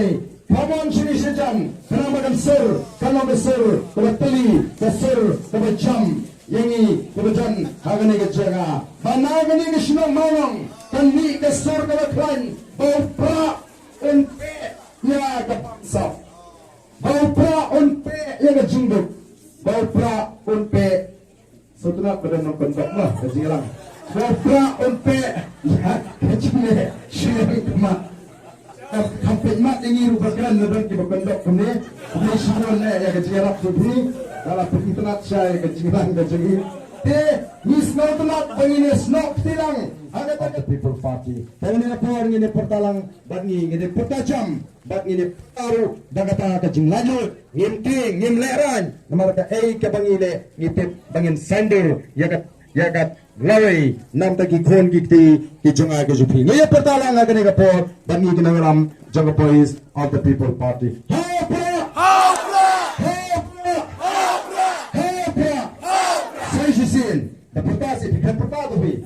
say, come on, Shinishajan, Kanamagan Sir, Kanama Sir, Kabatali, the Sir, Kabacham, Yangi, Kabajan, Hagani Gajaga, Banagani Gishno Manong, Kandi, the Sir Kabaklan, Bopra, Unpe, Ya Kapamsa, Bopra, Unpe, Yagajunduk, Bopra, Unpe, Sotuna pada nonton lah, kejilang. Bopra, Unpe, Ya Kajine, Shirin Kama. Kampit mat ini rupakan nedang di bekendok kene, kene sinon ya kejiarap tubi, kalau pergi tenat saya kejiran kejegi. Ni snow tenat begini snow tilang. Ada pada People Party. Tahun ini apa ini pertalang, bagi ini pertajam, bagi ini taruh, dan kata kejeng lanjut, ngimting, ngimleran, nama kata kebangile, ngipit bangin sender, ya kat lawai nam tagi kon gikti kijunga ke jupi ngaya pertalang agane kapor bangi kinangaram janga boys of the People Party. Hopra hopra hopra hopra hopra sai jisin da portasi pikan portado vi